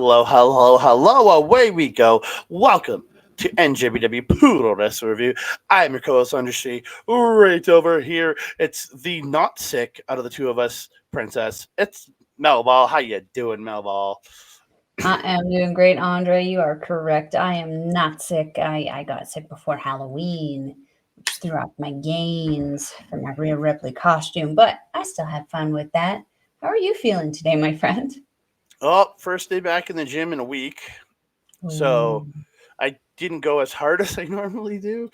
Hello, hello, hello. Away we go. Welcome to NJPW Puroresu Review. I am your co-host, Undersea. Right over here, it's the not sick out of the two of us, Princess. It's Melball. How you doing, Melball? I am doing great, Andre. You are correct. I am not sick. I got sick before Halloween, which threw off my gains for my Rhea Ripley costume, but I still had fun with that. How are you feeling today, my friend? Oh, first day back in the gym in a week, so Ooh, I didn't go as hard as I normally do.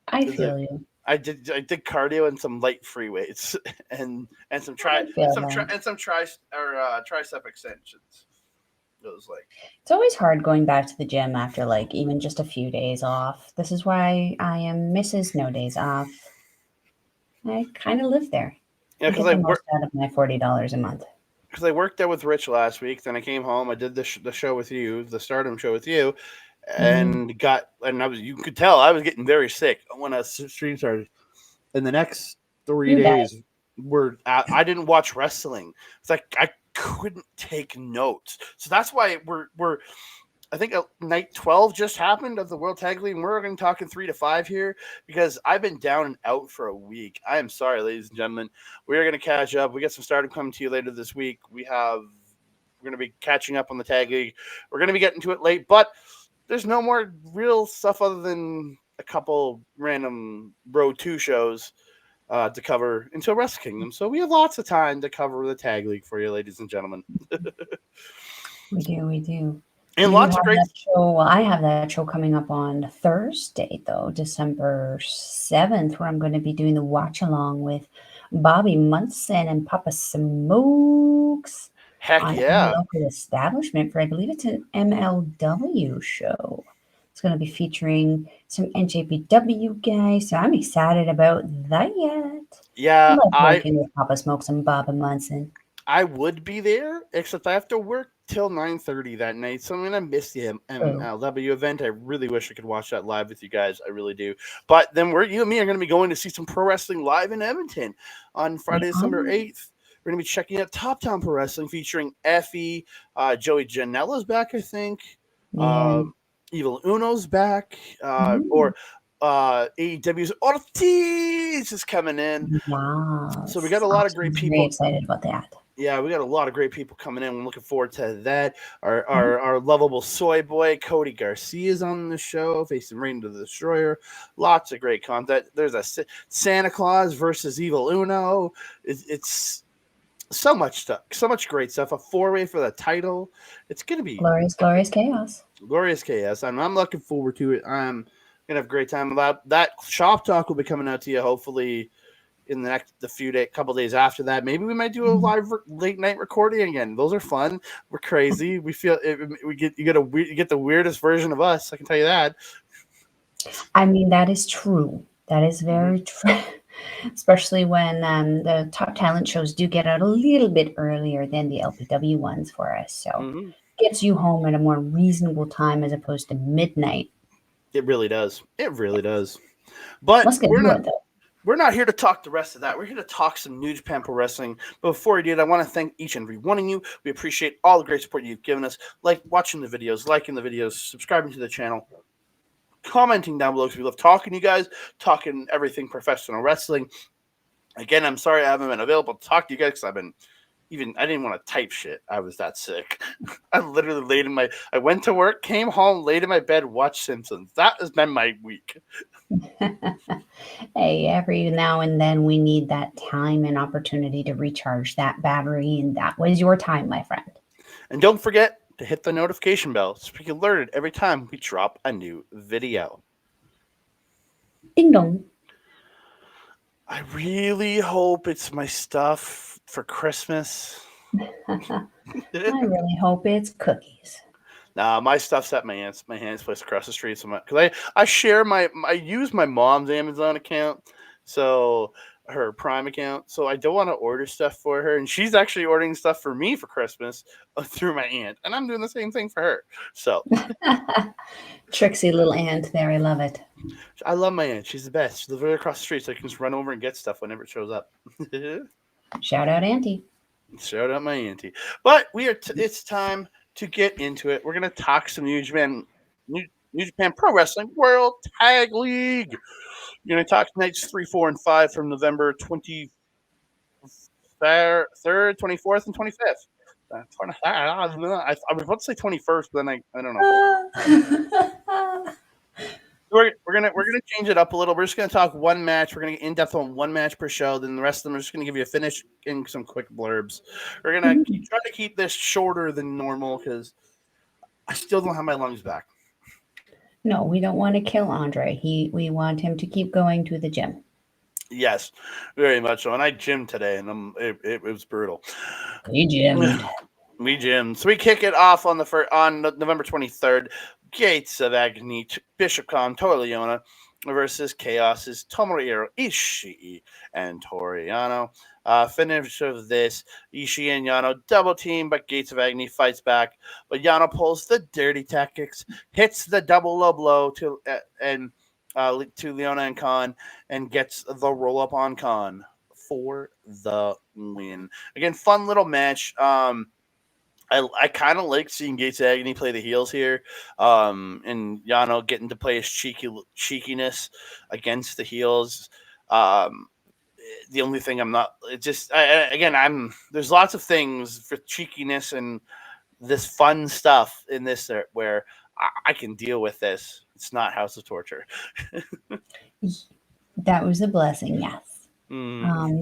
I The- feel you. I did cardio and some light free weights and some I feel that. tricep extensions. It was like It's always hard going back to the gym after like even just a few days off. This is why I am Mrs. No Days Off. I kind of live there. yeah, I get the most out of my $40 a month. because I worked out with Rich last week. Then I came home. I did the show with you, the Stardom show with you, Mm, and I was you could tell I was getting very sick when I stream started. And the next three you died. days I didn't watch wrestling. It's like I couldn't take notes. So that's why we're I think night 12 just happened of the World Tag League, and we're going to talk in 3 to 5 here because I've been down and out for a week. I am sorry, ladies and gentlemen. We are going to catch up. We got some stardom coming to you later this week. We're going to be catching up on the Tag League. We're going to be getting to it late, but there's no more real stuff other than a couple random Road 2 shows to cover until Wrestle Kingdom. So we have lots of time to cover the Tag League for you, ladies and gentlemen. We do. And You lots of have great. that show. Well, I have that show coming up on Thursday, though, December 7th, where I'm going to be doing the watch along with Bobby Munson and Papa Smokes Heck on a yeah. local establishment for, I believe it's an MLW show. It's going to be featuring some NJPW guys, so I'm excited about that. Yeah, Love I working with Papa Smokes and Bobby Munson. I would be there, except I have to work till 9:30 that night. So I'm gonna miss the Oh, MLW event. I really wish I could watch that live with you guys. I really do. But then you and me are gonna be going to see some pro wrestling live in Edmonton on we Friday, are. December 8th. We're gonna be checking out Top Town Pro Wrestling featuring Effie, Joey Janela's back, I think. Yeah. Um, Evil Uno's back, Mm. or AEW's Ortiz is coming in. So we got Yes, a lot of great Austin's very people. excited about that. Yeah, we got a lot of great people coming in. I'm looking forward to that. Our Mhm. our, our lovable soy boy Cody Garcia is on the show, facing Reign of the Destroyer. Lots of great content. There's a Santa Claus versus Evil Uno. It's so much stuff, so much great stuff. A four-way for the title. It's gonna be Glorious, glorious chaos. glorious chaos. I'm looking forward to it. I'm gonna have a great time. About that shop talk will be coming out to you hopefully in the couple days after that. Maybe we might do a Mhm. live late night recording again. Those are fun. We're crazy. We feel we get you get the weirdest version of us. I can tell you that. I mean, that is true. That is Hmm. very true. Especially when the top talent shows do get out a little bit earlier than the LPW ones for us. So Hmm. gets you home at a more reasonable time as opposed to midnight. It really does. It really does. But Let's get into it though. we're not here to talk the rest of that. We're here to talk some New Japan Pro Wrestling. But before we do that, I want to thank each and every one of you. We appreciate all the great support you've given us, like watching the videos, liking the videos, subscribing to the channel, commenting down below because we love talking to you guys, talking everything professional wrestling. Again, I'm sorry I haven't been available to talk to you guys because I didn't want to type shit. I was that sick. I literally I went to work, came home, laid in my bed, watched Simpsons. That has been my week. Hey, every now and then we need that time and opportunity to recharge that battery, and that was your time, my friend. And don't forget to hit the notification bell so you get alerted every time we drop a new video. Ding dong. I really hope it's my stuff for Christmas. I really hope it's cookies. Nah, my stuff's at my aunt's place across the street. So because I use my mom's Amazon account, so her Prime account. So I don't want to order stuff for her, and she's actually ordering stuff for me for Christmas through my aunt, and I'm doing the same thing for her. So Tricksy little ant there. I love it. I love my aunt. She's the best. She lives right across the street, so I can just run over and get stuff whenever it shows up. Shout out, Auntie. Shout out my auntie. But it's time to get into it, we're gonna talk some New Japan Pro Wrestling World Tag League. We're gonna talk nights 3, 4, and 5 from November 23rd, 24th, and 25th. I was about to say 21st, but then I don't know. We're gonna change it up a little. We're just gonna talk one match. We're gonna get in depth on one match per show. Then the rest of them are just gonna give you a finish and some quick blurbs. We're gonna try to keep this shorter than normal because I still don't have my lungs back. No, we don't want to kill Andre. We want him to keep going to the gym. Yes, very much so. And I gymmed today, and it was brutal. He gymmed. We gymmed. So we kick it off on November 23rd. Gates of Agony, Bishop Khan, Toa Leona versus Chaos's Tomohiro Ishii and Toru Yano. Finish of this, Ishii and Yano double team, but Gates of Agony fights back. But Yano pulls the dirty tactics, hits the double low blow to Leona and Khan, and gets the roll up on Khan for the win. Again, fun little match. I kind of like seeing Gates of Agony play the heels here, and Yano getting to play his cheekiness against the heels. The only thing I'm not, it just there's lots of things for cheekiness and this fun stuff in this where I can deal with this. It's not House of Torture. That was a blessing, yes.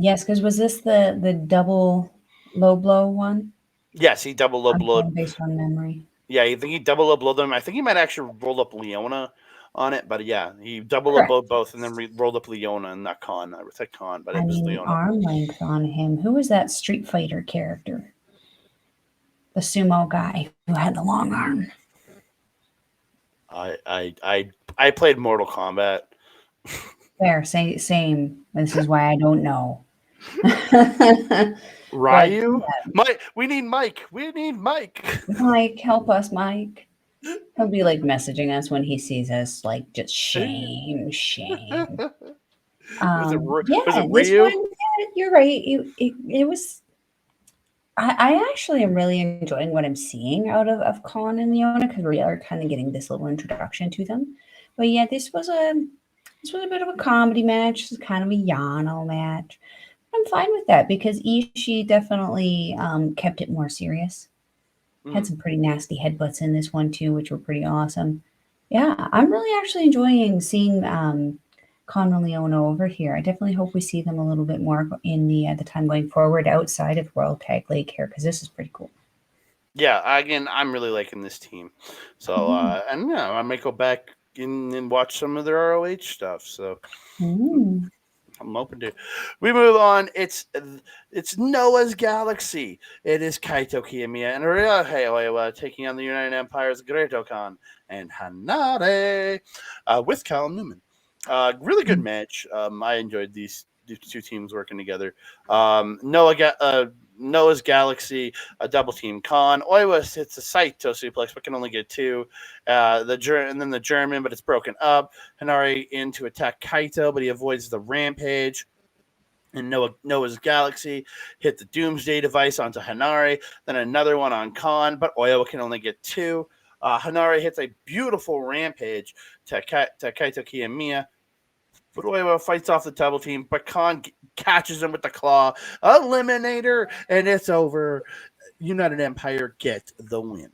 Yes, because was this the double low blow one? Yes, he double low blowed. Based on memory. Yeah, I think he double low blowed them. I think he might actually roll up Leona on it, but yeah, he double low blowed both and then rolled up Leona and not Khan. I would say Khan, but it was Leona. Arm length on him. Who was that Street Fighter character? The sumo guy who had the long arm. I played Mortal Kombat. Fair, same. This is why I don't know. Ryu? Mike, we need Mike. We need Mike. Mike, help us, Mike. He'll be like messaging us when he sees us, like just shame. Was it Ryu? This one, yeah, you're right. It was. I actually am really enjoying what I'm seeing out of Khan and Leona because we are kind of getting this little introduction to them. But yeah, this was a bit of a comedy match. This is kind of a Yano match. I'm fine with that because Ishii definitely kept it more serious. Had some pretty nasty headbutts in this one too, which were pretty awesome. Yeah, I'm really actually enjoying seeing Khan and Leona over here. I definitely hope we see them a little bit more in the time going forward outside of World Tag League here because this is pretty cool. Yeah, again, I'm really liking this team. So, and yeah, I might go back in and watch some of their ROH stuff. So, I'm open to. We move on. It's Noah's Galaxy. It is Kaito Kiyomiya and Ryohei Oiwa taking on the United Empire's Greto Khan and Hanare with Callum Newman. Really good match. I enjoyed these two teams working together. Noah's Galaxy, a double team Khan. Oiwa hits a Saito suplex, but can only get two. And then the German, but it's broken up. Hanare in to attack Kaito, but he avoids the Rampage. And Noah's Galaxy hit the Doomsday device onto Hanare, then another one on Khan, but Oiwa can only get two. Hanare hits a beautiful Rampage to Kaito Kiyomiya. But Oiwa fights off the double team, but Khan catches him with the claw. Eliminator, and it's over. United Empire get the win.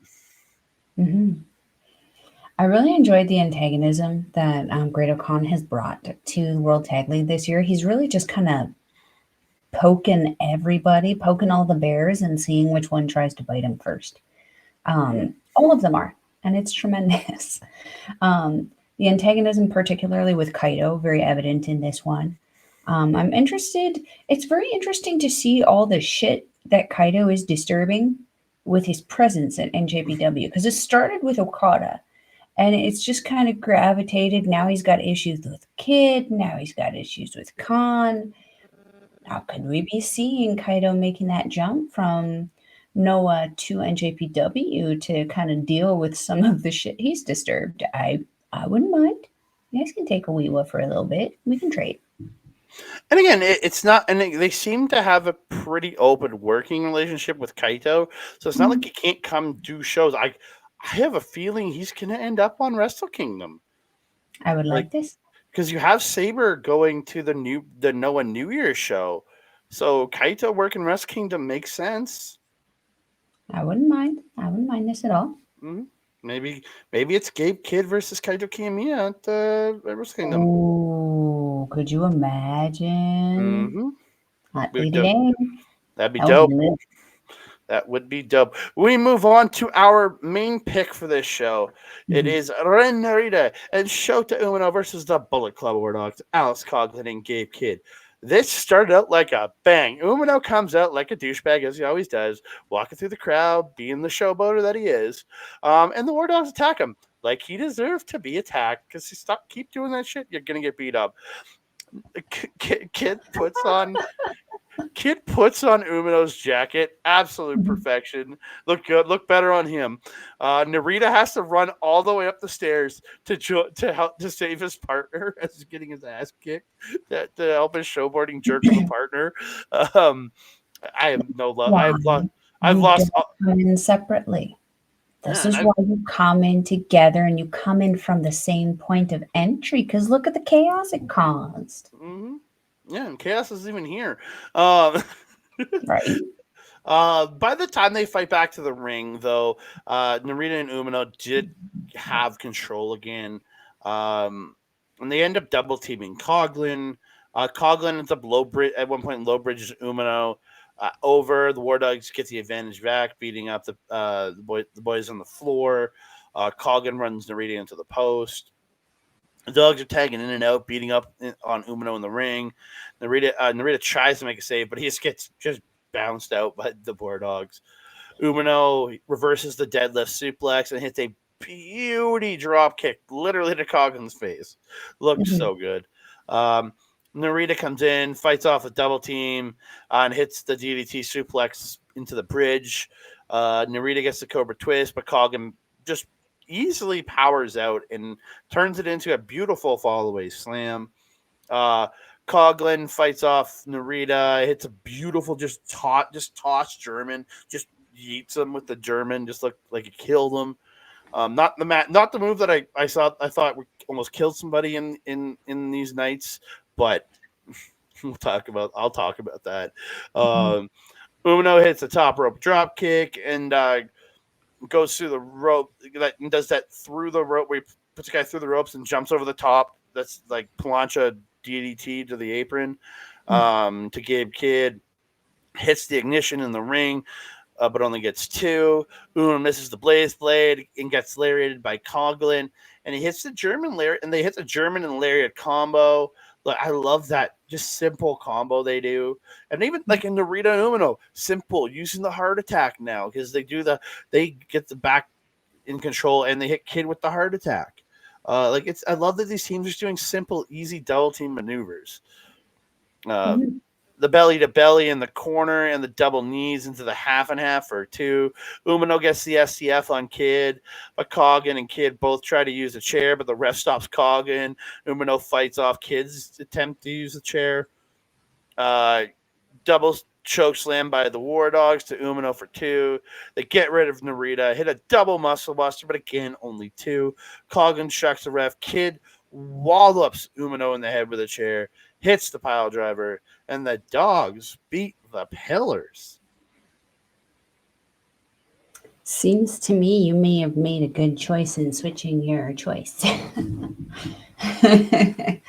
I really enjoyed the antagonism that Great Khan has brought to the World Tag League this year. He's really just kind of poking everybody, poking all the bears and seeing which one tries to bite him first. All of them are, and it's tremendous. The antagonism, particularly with Kaito, very evident in this one. I'm interested. It's very interesting to see all the shit that Kaito is disturbing with his presence at NJPW because it started with Okada and it's just kind of gravitated. Now he's got issues with Kid. Now he's got issues with Khan. Now, could we be seeing Kaito making that jump from Noah to NJPW to kind of deal with some of the shit he's disturbed? I wouldn't mind. You guys can take a Oiwa for a little bit. We can trade. And again, it's not, and they seem to have a pretty open working relationship with Kaito. So it's not like Mhm. he can't come do shows. I have a feeling he's going to end up on Wrestle Kingdom. I would Like, like this. because you have Saber going to the Noah New Year show, so Kaito working Wrestle Kingdom makes sense. I wouldn't mind. I wouldn't mind this at all. hmm Maybe it's Gabe Kidd versus Kaito Kiyomiya at Wrestle Kingdom. Oh, could you imagine? hmm Hot That'd be diggity dope. dang. That'd be That would be dope. lit. That would be dope. We move on to our main pick for this show. It Mhm. is Ren Narita and Shota Umino versus the Bullet Club War Dogs, Alex Coughlin and Gabe Kidd. This started out like a bang. Umino comes out like a douchebag, as he always does, walking through the crowd, being the showboater that he is. And the War Dogs attack him like he deserved to be attacked because keep doing that shit, you're going to get beat up. Kid puts on Umino's jacket. Absolute Mhm. perfection. Look good. Look better on him. Narita has to run all the way up the stairs to help to save his partner as he's getting his ass kicked to help his showboarding jerk of a partner. Um, I have no love. Why? I've You lost. don't come in separately. This Yeah, is why you come in together and you come in from the same point of entry because look at the chaos it caused. yeah, and chaos is even here. Um, Right? By the time they fight back to the ring, though, Narita and Umino did have control again. Um, and they end up double teaming Coglin. Coglin ends up at one point low bridges Umino over. The War Dogs get the advantage back, beating up the boys on the floor. Coglin runs Narita into the post. The dogs are tagging in and out, beating up on Umino in the ring. Narita tries to make a save, but he just bounced out by the War Dogs. Umino reverses the deadlift suplex and hits a beauty drop kick, literally to Coggin's face. Looked Mhm. so good. Um, Narita comes in, fights off a double team, and hits the DDT suplex into the bridge. Narita gets the Cobra twist, but Coggin just easily powers out and turns it into a beautiful fall away slam. Uh, Coughlin fights off Narita, hits a beautiful toss German, just yeets him with the German, just looked like it killed him. Not the move that I thought almost killed somebody in these nights, but I'll talk about that. Mhm. Umino hits a top rope drop kick and goes through the rope, does that through the rope where he puts a guy through the ropes and jumps over the top. That's like plancha DDT to the apron to Gabe Kidd. Hits the ignition in the ring, but only gets two. Uno misses the Blaze Blade and gets lariated by Coughlin. And he hits the German lariat, and they hit the German and lariat combo. Like, I love that just simple combo they do. And even like in Narita and Umino, simple, using the heart attack now because they get the back in control and they hit Kid with the heart attack. I love that these teams are just doing simple, easy double team maneuvers. Uh, Mhm. the belly to belly in the corner and the double knees into the half and half for two. Umino gets the SCF on Kid, but Coggin and Kid both try to use a chair, but the ref stops Coggin. Umino fights off Kid's attempt to use the chair. Uh, Double choke slam by the War Dogs to Umino for two. They get rid of Narita, hit a double muscle buster, but again, only two. Coggin shucks the ref. Kid wallops Umino in the head with a chair, hits the pile driver, and the dogs beat the pillars. Seems to me you may have made a good choice in switching your choice.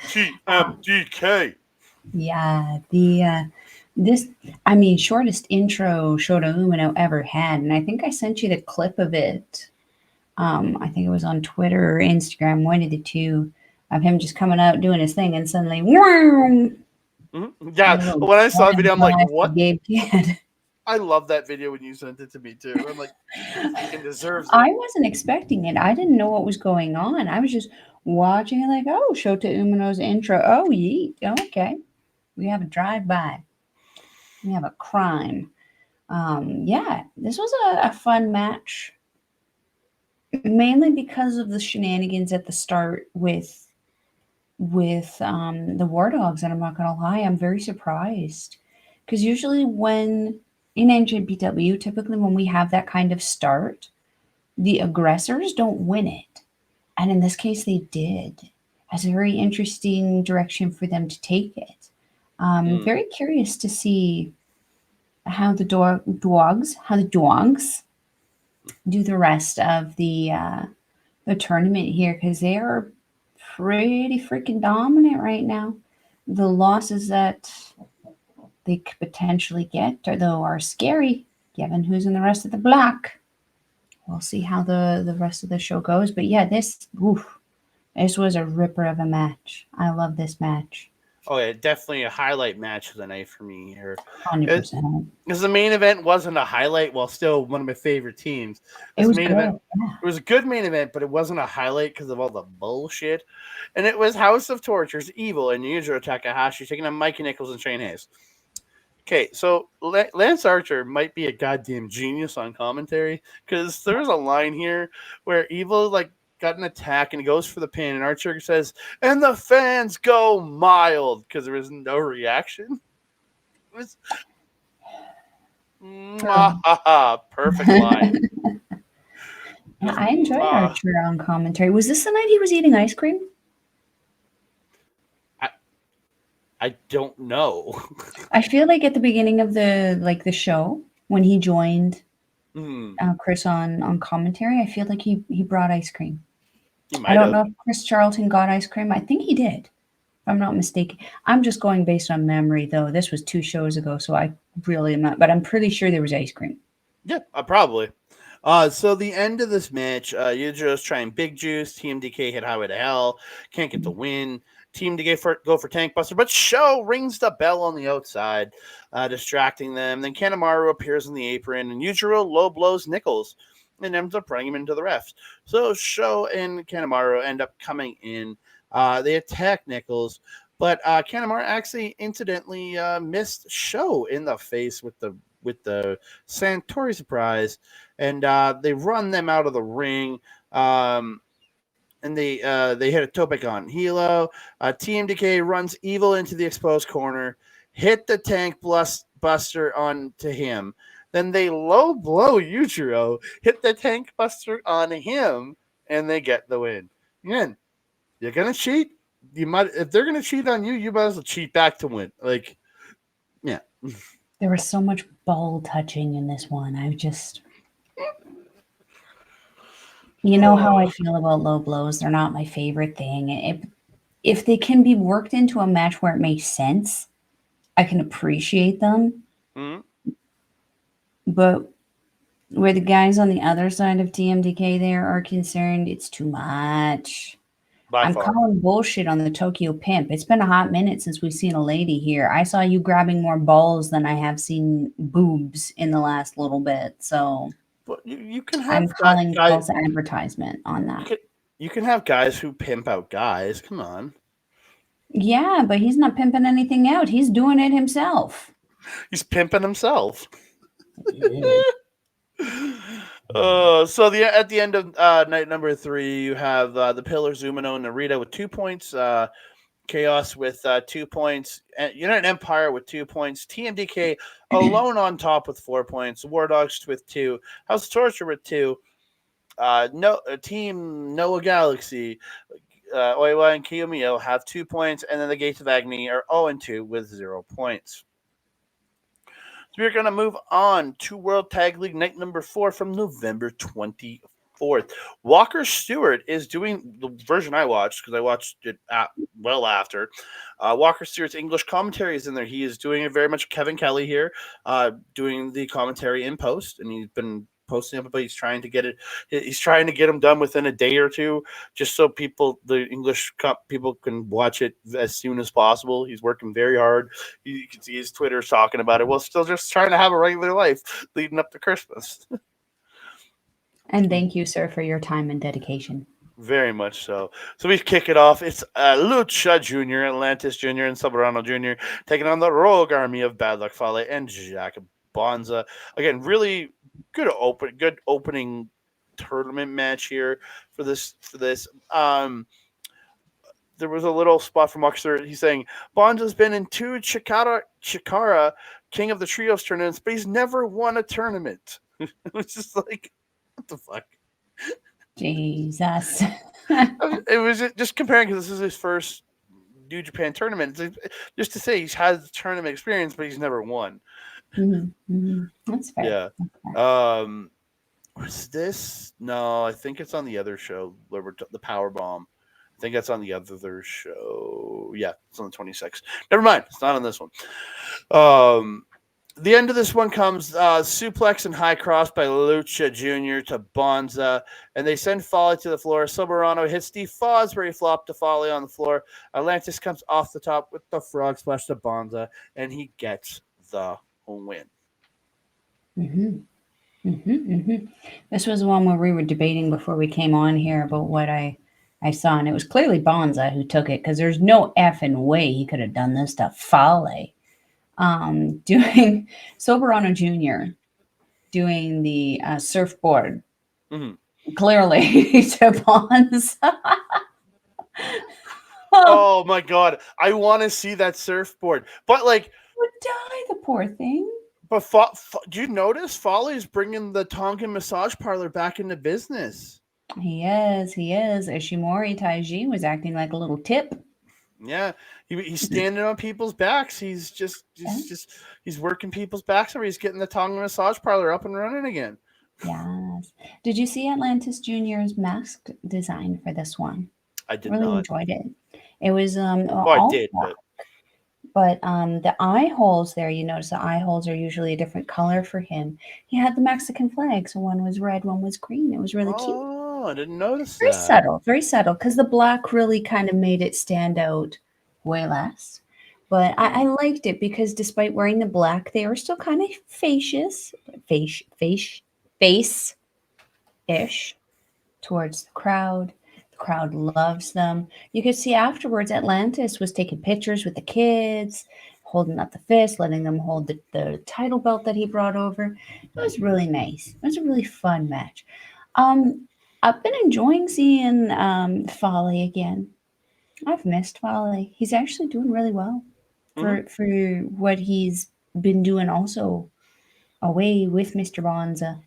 TMDK. Yeah, the this I mean shortest intro Shota Umino ever had, and I think I sent you the clip of it. I think it was on Twitter or Instagram, one of the two, of him just coming out doing his thing, and suddenly, whoom, Yeah, a little when I saw the slam video, I'm like, by for what? Gabe Kidd. I love that video when you sent it to me too. I'm like, he fucking deserves it. I wasn't expecting it. I didn't know what was going on. I was just watching it like, oh, Shota Umino's intro. Oh, yeet. Okay. We have a drive-by. We have a crime. Yeah, this was a fun match, mainly because of the shenanigans at the start with with the War Dogs, and I'm not gonna lie, I'm very surprised because usually when in NJPW, typically when we have that kind of start, the aggressors don't win it, and in this case, they did. That's a very interesting direction for them to take it. Mm. Very curious to see how the dogs do the rest of the tournament here because they are pretty freaking dominant right now. The losses that they could potentially get, though, are scary given who's in the rest of the block. We'll see how the rest of the show goes. But yeah, this was a ripper of a match. I love this match. Oh yeah, definitely a highlight match of the night for me here. 100%. Because the main event wasn't a highlight, while still one of my favorite teams. It This was main event, good. Yeah. it was a good main event, but it wasn't a highlight because of all the bullshit. And it was House of Tortures, Evil, and Yujiro Takahashi taking on Mikey Nichols and Shane Hayes. Okay, so Lance Archer might be a goddamn genius on commentary because there's a line here where Evil got an attack and he goes for the pin, and Archer says, "And the fans go mild" because there was no reaction. It was True. perfect line. Yeah, Just I enjoyed Archer on commentary. Was this the night he was eating ice cream? I, I don't know. I feel like at the beginning of the show when he joined Hmm, Chris on commentary, I feel like he brought ice cream. he I might don't have. know if Chris Charlton got ice cream. I think he did, if I'm not mistaken. I'm just going based on memory, though. This was 2 shows ago, so I really am not. But I'm pretty sure there was ice cream. Yeah, probably. So the end of this match, Yujiro's trying Big Juice. Team DK hit Highway to Hell. Can't get the win. Team DK go for Tank Buster, but Show rings the bell on the outside, distracting them. Then Kanemaru appears in the apron, and Yujiro low blows Nichols and ends up running him into the refs. So Show and Kanemaru end up coming in. They attack Nichols, but Kanemaru actually incidentally missed Show in the face with the Santori surprise, and they run them out of the ring. And they hit a topic on Hilo. TMDK runs Evil into the exposed corner, hit the tank buster onto him. Then they low blow Yujiro, hit the tank buster on him, and they get the win. Again, you're gonna cheat. You might if they're gonna cheat on you, you might as well cheat back to win. Yeah. There was so much ball touching in this one. I just, you know how I Oh. feel about low blows. They're not my favorite thing. If they can be worked into a match where it makes sense, I can appreciate them. Mm-hmm. But where the guys on the other side of TMDK there are concerned, it's too much. By I'm far. calling bullshit on the Tokyo Pimp. It's been a hot minute since we've seen a lady here. I saw you grabbing more balls than I have seen boobs in the last little bit. So But you can have I'm calling guys. false advertisement on You that. can you can have guys who pimp out guys. Come on, Yeah, but he's not pimping anything out. He's doing it himself. he's pimping himself. Yeah. So the at the end of night number 3, you have the Pillars, Umino and Narita with 2 points. Chaos with 2 points. United Empire with 2 points. TMDK alone on top with 4 points. War Dogs with 2. House of Torture with 2. No Team Noah Galaxy, Oiwa and Kiyomiya have 2 points, and then the Gates of Agni are 0-2 with 0 points. So we're going to move on to World Tag League night number 4 from November 24th. Walker Stewart is doing the version I watched because I watched it well after. Walker Stewart's English commentary is in there. He is doing it very much Kevin Kelly here, doing the commentary in post, and he's been posting up, but he's trying to get it. He's trying to get them done within a day or two, just so the English people can watch it as soon as possible. He's working very hard. You can see his Twitter talking about it. Well, still just trying to have a regular life leading up to Christmas. And thank you, sir, for your time and dedication. Very much so. So we kick it off. It's Lucha Jr., Atlantis Jr., and Soberano Jr. taking on the Rogue Army of Bad Luck Fale and Jack Bonza. Again, really good opening tournament match here for this. there was a little spot from Oxford. He's saying Bonza's been in two Chikara King of the Trios tournaments, but he's never won a tournament. It was just like, what the fuck? Jesus. It was just comparing because this is his first New Japan tournament. Just to say he's had tournament experience, but he's never won. That's fair. Yeah. That's fair. Was this? No, I think it's on the other show. The Power Bomb. I think that's on the other show. Yeah, it's on the 26th. Never mind. It's not on this one. Um, the end of this one comes suplex and high cross by Lucha Jr. to Bonza, and they send Foley to the floor. Soberano hits Steve Fosbury flop to Foley on the floor. Atlantis comes off the top with the frog splash to Bonza, and he gets the win. hmm This was the one where we were debating before we came on here about what I saw, and it was clearly Bonza who took it because there's no effing way he could have done this to Fale. Doing Soberano Jr. doing the surfboard Mm-hmm. clearly to Bonza. Oh my god, I want to see that surfboard. But like, would die, the poor thing. but do you notice Foley's bringing the Tongan massage parlor back into business? He is. He is. Ishimori Taiji was acting like a little tip. Yeah, he's standing on people's backs. He's working people's backs, or he's getting the Tongan massage parlor up and running again. Yes. Did you see Atlantis Junior's mask design for this one? I did Really not. enjoyed it. It was Oh, I all did, black, but the eye holes there, you notice the eye holes are usually a different color for him. He had the Mexican flag, so one was red, one was green. It was really cute. Oh, I didn't notice Very that. very subtle, because the black really kind of made it stand out way less. But I liked it because despite wearing the black, they were still kind of face ish towards the crowd. The crowd loves them. You could see afterwards Atlantis was taking pictures with the kids, holding up the fist, letting them hold the title belt that he brought over. It was really nice. It was a really fun match. I've been enjoying seeing Foley again. I've missed Foley. He's actually doing really well for what he's been doing also away with Mr. Bonza.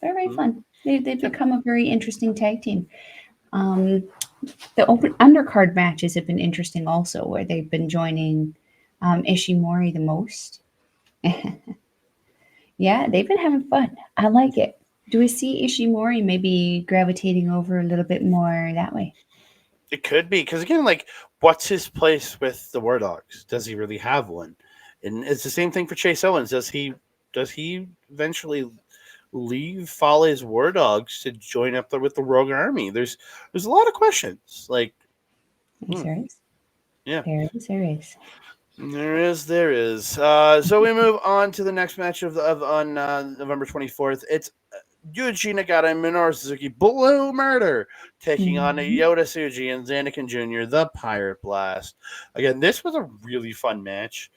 Very fun. They've become a very interesting tag team. Um, the open undercard matches have been interesting also, where they've been joining Ishimori the most. Yeah, they've been having fun. I like it. Do we see Ishimori maybe gravitating over a little bit more that way? It could be because again, like, what's his place with the War Dogs? Does he really have one? And it's the same thing for Chase Owens. Does he eventually leave Foley's War Dogs to join up there with the Rogue Army? There's a lot of questions. Like, There is. yeah. There is. There is. So we move on to the next match on November 24th. It's Yuji Nagata and Minoru Suzuki Blue Murder taking on Yota Tsuji and Xanakin Jr. The Pirate Blast. Again, this was a really fun match.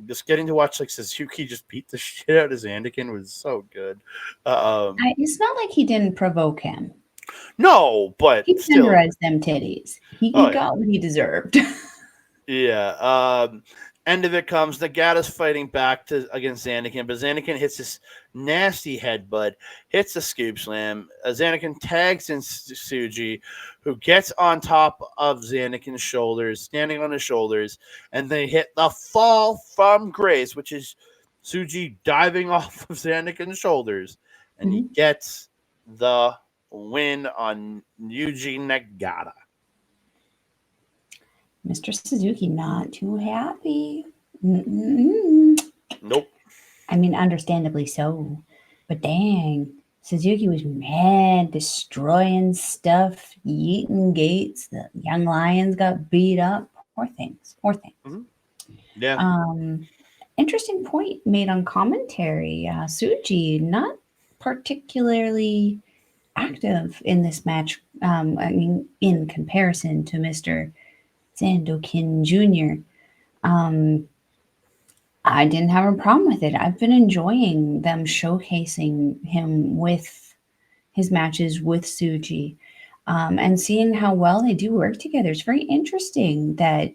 Just getting to watch like Suzuki just beat the shit out of Xanakin was so good. It's not like he didn't provoke him. No, but He still, tenderized them titties. He got what he deserved. yeah. End of it comes Nagata's fighting back against Xanakin, but Xanakin hits this nasty headbutt, hits the scoop slam. Xanakin tags in Tsuji, who gets on top of Xanakin's shoulders, standing on his shoulders, and they hit the fall from grace, which is Tsuji diving off of Xanakin's shoulders, and he gets the win on Yuji Nagata. Mr. Suzuki not too happy. Nope. I mean, understandably so. But dang, Suzuki was mad, destroying stuff, yeeting gates. The young lions got beat up. Poor things. Poor things. Yeah. Interesting point made on commentary. Suji not particularly active in this match. I mean, in comparison to Mr. Sandokan Jr. I didn't have a problem with it. I've been enjoying them showcasing him with his matches with Tsuji. And seeing how well they do work together. It's very interesting that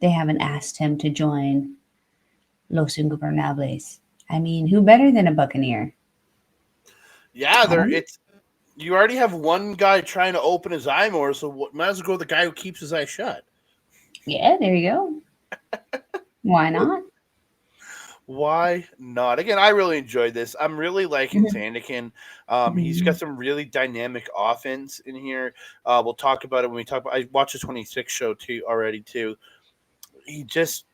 they haven't asked him to join Los Ingobernables. I mean, who better than a Buccaneer? Yeah, I there. don't. It's you already have one guy trying to open his eye more, so might as well go with the guy who keeps his eye shut. Yeah, there you go. Why not? Why not? Again, I really enjoyed this. I'm really liking Mhm. Zandikin. He's got Mhm. some really dynamic offense in here. We'll talk about it when we talk about. I watched the 26 show too already too. He just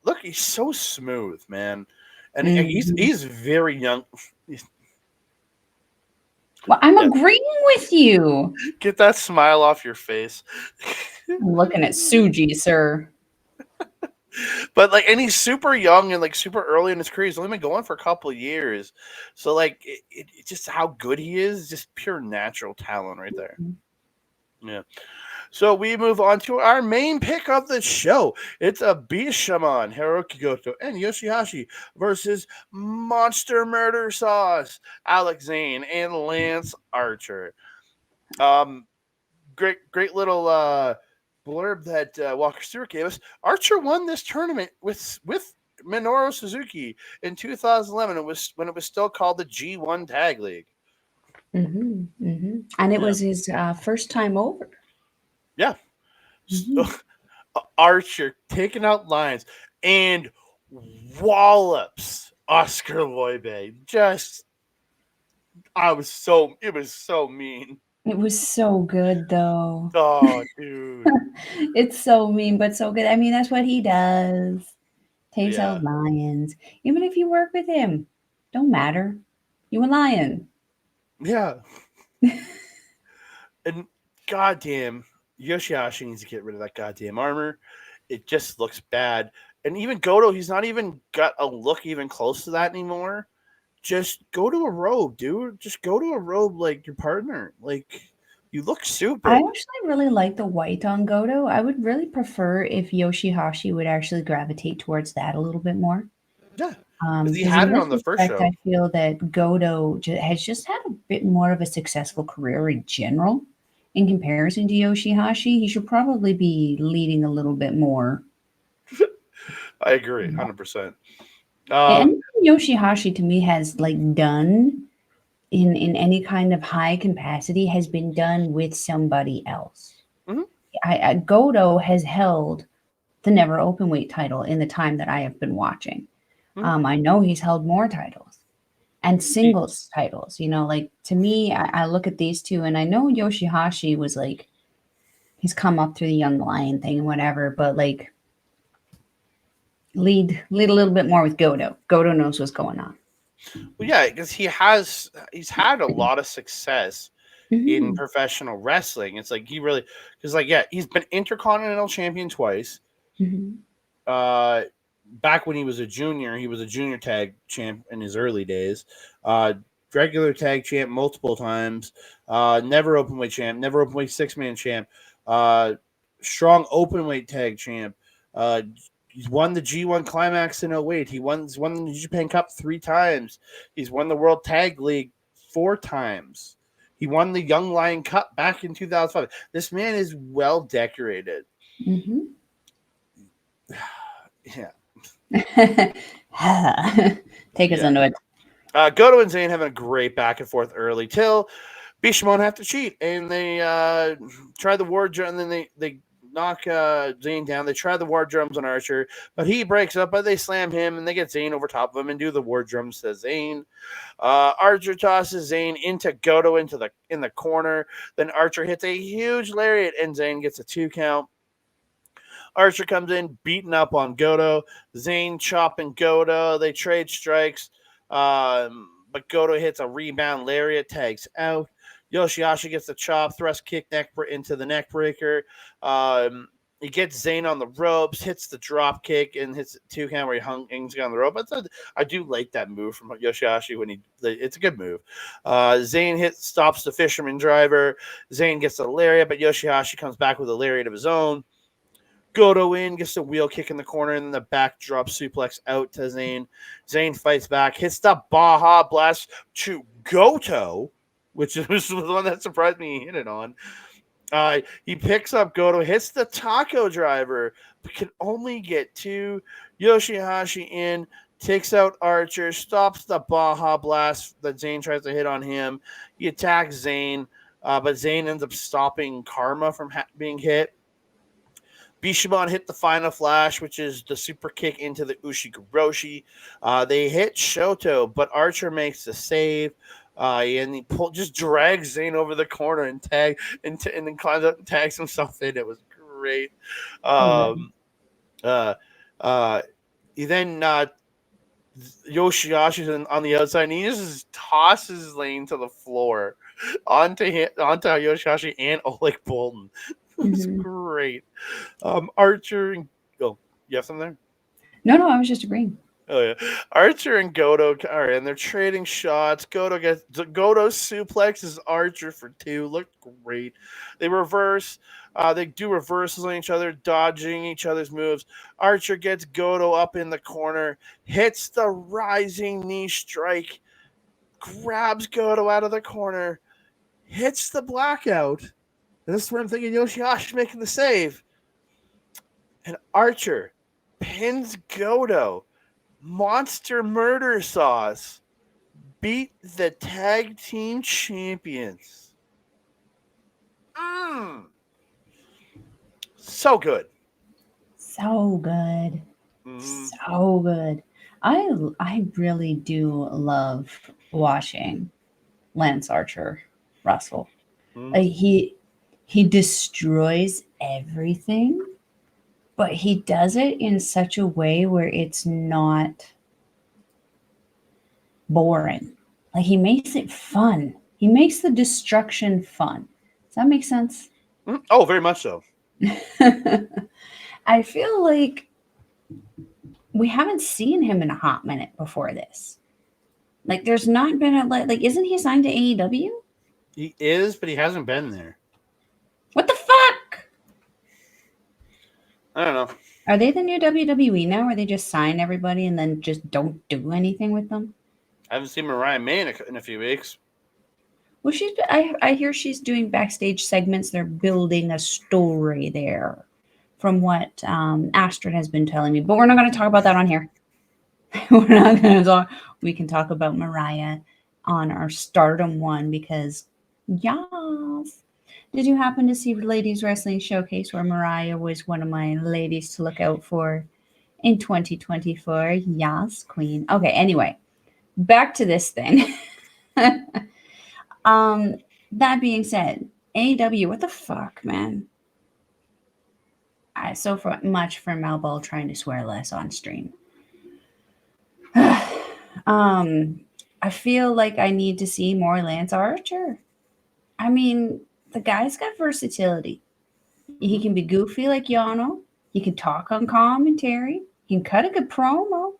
look. He's so smooth, man, and Mhm. he's very young. Well, I'm Yeah, agreeing with you. get that smile off your face. I'm looking at Suji, sir. But like, and he's super young and like super early in his career. He's only been going for a couple of years, so like, just how good he is, just pure natural talent right there. Yeah. So we move on to our main pick of the show. It's a Bishamon, Hiroki Goto, and Yoshi-Hashi versus Monster Murder Sauce, Alex Zane, and Lance Archer. Um, great little blurb that Walker Stewart gave us. Archer won this tournament with Minoru Suzuki in 2011. It was when it was still called the G1 Tag League. And it Yeah, was his first time over. yeah. So, Mhm. Archer taking out lines and wallops Oscar Loibe. Just it was so mean. It was so good, though. Oh, dude. It's so mean, but so good. I mean, that's what he does. Takes Yeah. out lions. Even if you work with him, don't matter. You a lion. Yeah. And goddamn, Yoshihashi needs to get rid of that goddamn armor. It just looks bad. And even Goto, he's not even got a look even close to that anymore. Just go to a robe, dude. Just go to a robe like your partner. Like, you look I stupid. actually really like the white on Goto. I would really prefer if Yoshi-Hashi would actually gravitate towards that a little bit more. Yeah. Because he Because had in it this on the first respect, I show. feel that has just had a bit more of a successful career in general. In comparison to Yoshi-Hashi, he should probably be leading a little bit more. I agree, 100%. And Um, Yoshi-Hashi to me has like done in any kind of high capacity has been done with somebody else. mhm, Goto has held the never open weight title in the time that I have been watching. mhm. I know he's held more titles and He, singles titles. Like to me, I look at these two, and I know Yoshihashi was like he's come up through the young lion thing and whatever, but like lead a little bit more with Goto. Goto knows what's going on. well, yeah, because he's had a lot of success in Hmm. professional wrestling. It's like he really, because like, yeah, he's been intercontinental champion twice. Hmm. Uh, Back when he was a junior tag champ in his early days. Uh, Regular tag champ multiple times. Never open weight champ. Never open weight 6-man champ. Uh, Strong open weight tag champ. Uh, he's won the G1 Climax in '08. He's won the New Japan Cup 3 times. He's won the World Tag League 4 times. He won the Young Lion Cup back in 2005. This man is well decorated. Hmm. Yeah. Take us Yeah. into it. Goto and Zayn having a great back and forth early till Bishamon have to cheat and they try the war drum and then they knock Zayn down. They try the war drums on Archer, but he breaks up, but they slam him and they get Zayn over top of him and do the war drums to Zayn. Archer tosses Zayn into Goto in the corner. Then Archer hits a huge lariat and Zayn gets a 2 count. Archer comes in, beating up on Goto. Zayn chopping Goto. They trade strikes. But Goto hits a rebound lariat, tags out. Yoshihashi gets the chop, thrust kick neck into the neck breaker. Um, he gets Zayn on the ropes, hits the drop kick, and hits 2 count where he hangs on the rope. I do like that move from Yoshihashi it's a good move. Zayn stops the fisherman driver. Zayn gets the lariat, but Yoshihashi comes back with a lariat of his own. Goto in, gets a wheel kick in the corner, and then the backdrop suplex out to Zayn. Zayn fights back, hits the Baja Blast to Goto, which was the one that surprised me he hit it on. He picks up Goto, hits the taco driver, but can only get two. Yoshi-hashi in, takes out Archer, stops the Baja Blast that Zayn tries to hit on him. He attacks Zayn, but Zayn ends up stopping Karma from being hit. Bishamon hit the final flash, which is the super kick into the Ushigoroshi. They hit Shoto, but Archer makes the save. And he just drags Zayn over the corner and and then climbs up and tags himself in. It was great. So good. Um, uh, uh, he then Yoshi-Hashi's on the outside, and he just tosses Lane to the floor onto Yoshi-Hashi and Oleg Bolton. It was Hmm. great. Archer and you have something there? No, I was just agreeing. Oh yeah, Archer and Goto are and they're trading shots. Goto suplexes Archer for two. Looked great. They reverse. They do reversals on each other, dodging each other's moves. Archer gets Goto up in the corner, hits the rising knee strike, grabs Goto out of the corner, hits the blackout. And this is where I'm thinking Yoshihashi making the save. And Archer pins Goto. Monster Murder Sauce beat the tag team champions. Mmm. So good. So good. Mm-hmm. So good. I really do love watching Lance Archer wrestle. Mm-hmm. Like he destroys everything, but he does it in such a way where it's not boring. Like he makes it fun. He makes the destruction fun. Does that make sense? Oh, very much so. I feel like we haven't seen him in a hot minute before this. Like there's not been a like isn't he signed to AEW? He is, but he hasn't been there. What the fuck? I don't know. Are they the new WWE now where they just sign everybody and then just don't do anything with them? I haven't seen Mariah May in a few weeks. Well, I hear she's doing backstage segments. They're building a story there, from what Astrid has been telling me. But we're not going to talk about that on here. We're not going to talk. We can talk about Mariah on our Stardom one because, yes. Did you happen to see Ladies Wrestling Showcase where Mariah was one of my ladies to look out for in 2024? Yes, Queen. Okay, anyway, back to this thing. um, that being said, AEW, what the fuck, man? So much for Malball trying to swear less on stream. um, I feel like I need to see more Lance Archer. I mean, the guy's got versatility. He can be goofy like Yano. He can talk on commentary. He can cut a good promo.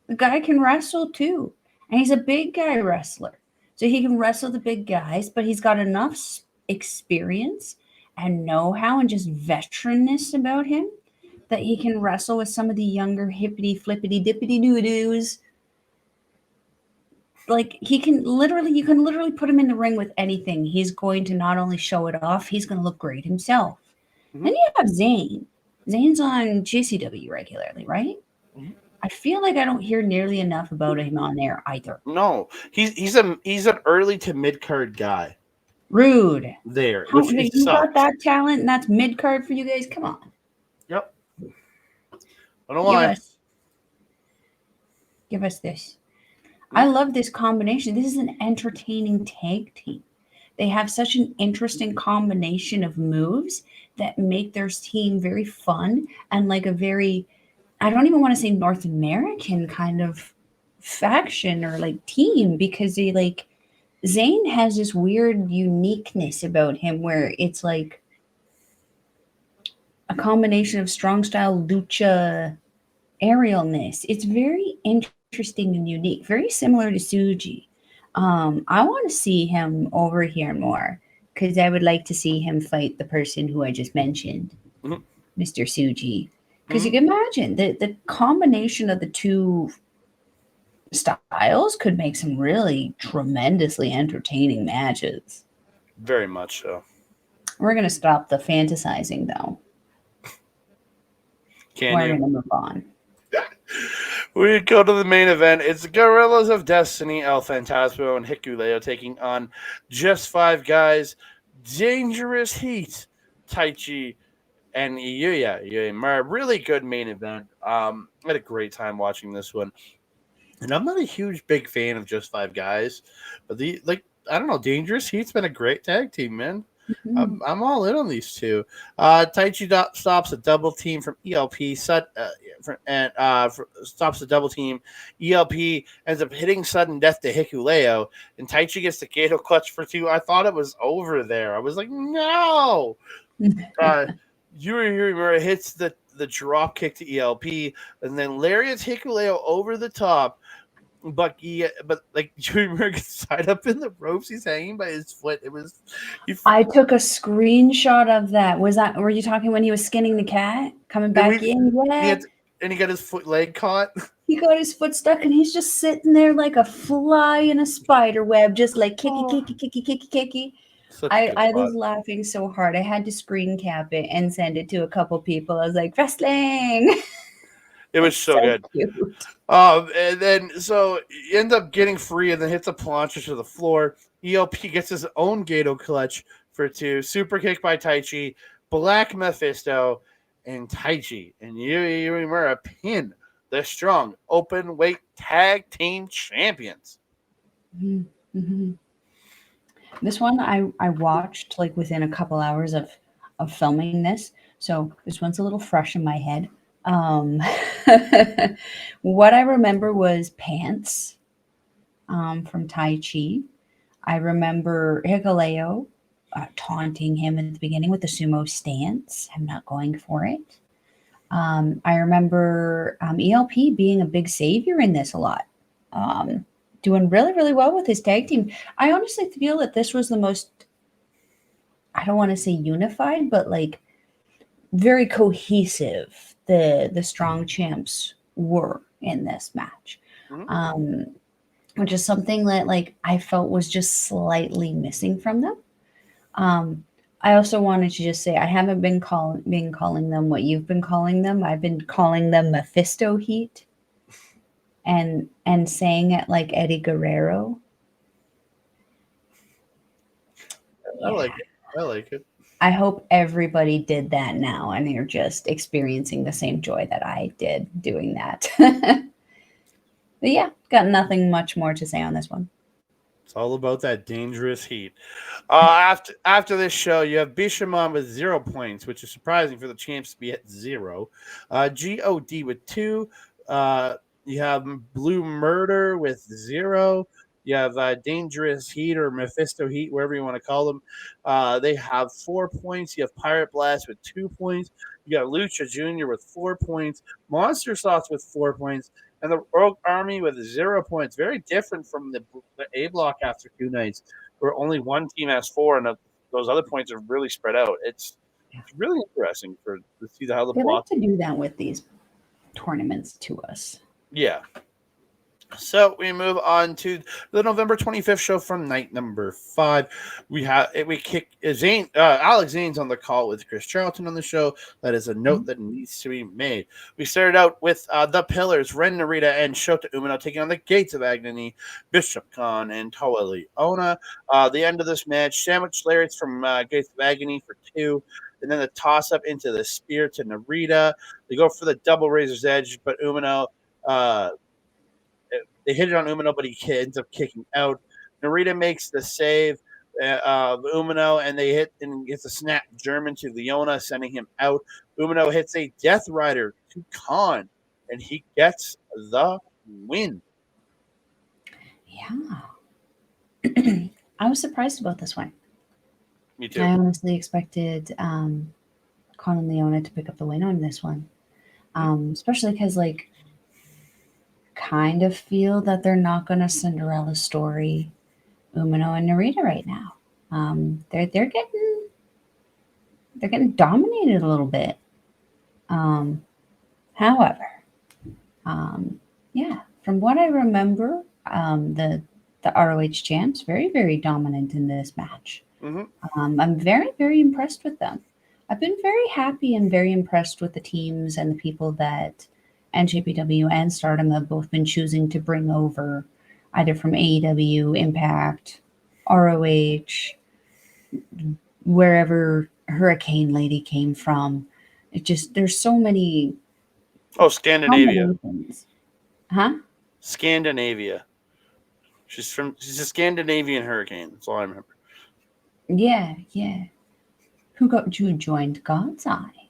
The guy can wrestle too. And he's a big guy wrestler. So he can wrestle the big guys, but he's got enough experience and know how and just veteranness about him that he can wrestle with some of the younger hippity flippity dippity doo doos. Like you can literally put him in the ring with anything. He's going to not only show it off, he's going to look great himself. Mm-hmm. Then you have Zayn. Zayn's on JCW regularly, right? Mm-hmm. I feel like I don't hear nearly enough about him on there either. No, he's an early to mid card guy Rude. there, How which it you got sucks. that talent and that's mid card for you guys? Come on. Yep. I don't Give lie. us this. I Mm-hmm. love this combination. This is an entertaining tag team. They have such an interesting combination of moves that make their team very fun and like a very, I don't even want to say North American kind of faction or like team because they like Zayn has this weird uniqueness about him where it's like a combination of strong style lucha aerialness. It's very interesting and unique, very similar to Suji. I want to see him over here more because I would like to see him fight the person who I just mentioned, Mm-hmm. Mr. Suji. Because you Mm-hmm. can imagine the combination of the two styles could make some really tremendously entertaining matches. Very much so. We're gonna stop the fantasizing though. Can We're you? gonna move on. We go to the main event. It's Gorillas of Destiny, El Phantasmo, and Hikuleo taking on just five guys. Dangerous Heat, Taichi, and Yuya. Really good main event. I had a great time watching this one. And I'm not a huge big fan of just five guys, but I don't know, Dangerous Heat's been a great tag team, man. Mhm. I'm all in on these two. Taichi stops a double team from ELP. Stops a double team. ELP ends up hitting sudden death to Hikuleo, and Taichi gets the Gato clutch for two. I thought it was over there. I was like, no. Uh, Yuri hits the drop kick to ELP, and then lariats Hikuleo over the top. But like Yuri gets tied up in the ropes. He's hanging by his foot. It was, he, I took a screenshot of that. Were you talking when he was skinning the cat? Coming and back in? he Yeah. had, and he got his leg caught. He got his foot stuck and he's just sitting there like a fly in a spider web, just like kicky, Oh, kicky, kicky, kicky, kicky. such a good I spot. was laughing so hard. I had to screen cap it and send it to a couple people. I was like, wrestling. It was It's so so good. cute. And then so he ends up getting free and then hits a plancha to the floor. ELP gets his own Gato clutch for two. Super kick by Taichi, Black Mephisto, and Taichi. And Yuri Uemura pin the strong open weight tag team champions. Mm-hmm. This one I watched like within a couple hours of filming this, so this one's a little fresh in my head. Um, what I remember was pants from Tai Chi. I remember Hikuleo taunting him at the beginning with the sumo stance, him not going for it. I remember ELP being a big savior in this a lot, um, doing really, really well with his tag team. I honestly feel that this was the most, I don't want to say unified, but like very cohesive the strong champs were in this match. Mm-hmm. Um, which is something that like I felt was just slightly missing from them. Um, I also wanted to just say I haven't been calling them what you've been calling them. I've been calling them Mephisto Heat and saying it like Eddie Guerrero. I Yeah. like it. I like it. I hope everybody did that now and you're just experiencing the same joy that I did doing that. But yeah, got nothing much more to say on this one. It's all about that dangerous heat. After this show, you have Bishamon with 0 points, which is surprising for the champs to be at zero. God with two. You have Blue Murder with zero. You have Dangerous Heat or Mephisto Heat, wherever you want to call them. They have 4 points. You have Pirate Blast with 2 points. You got Lucha Jr. with 4 points. Monster Sauce with 4 points. And the Rogue Army with 0 points. Very different from the A block after 2 nights, where only one team has four, and those other points are really spread out. It's really interesting to see how the They like block. to do that with these tournaments to us. Yeah. So we move on to the November 25th show from night number 5. We kick Alex Zane's on the call with Chris Charlton on the show. That is a note that needs to be made. We started out with the Pillars, Ren Narita and Shota Umino taking on the Gates of Agony, Bishop Khan and Toa Leona. The end of this match, sandwich lariats from Gates of Agony for 2. And then the toss up into the spear to Narita. They go for the double Razor's Edge, but Umino they hit it on Umino, but he ends up kicking out. Narita makes the save of Umino, and they hit and gets a snap German to Leona, sending him out. Umino hits a Death Rider to Khan, and he gets the win. Yeah. I was surprised about this one. Me too. I honestly expected Con and Leona to pick up the win on this one. Especially because like kind of feel that they're not gonna Cinderella story Umino and Narita right now. They're getting dominated a little bit. However, um, yeah, from what I remember, the ROH champs very dominant in this match. Mm-hmm. I'm very, very impressed with them. I've been very happy and very impressed with the teams and the people that NJPW and Stardom have both been choosing to bring over, either from AEW, Impact, ROH, wherever Hurricane Lady came from. It just, there's so many Oh, Scandinavia. combinations. Huh? Scandinavia. She's a Scandinavian hurricane. That's all I remember. Yeah, yeah. Who got you joined God's Eye?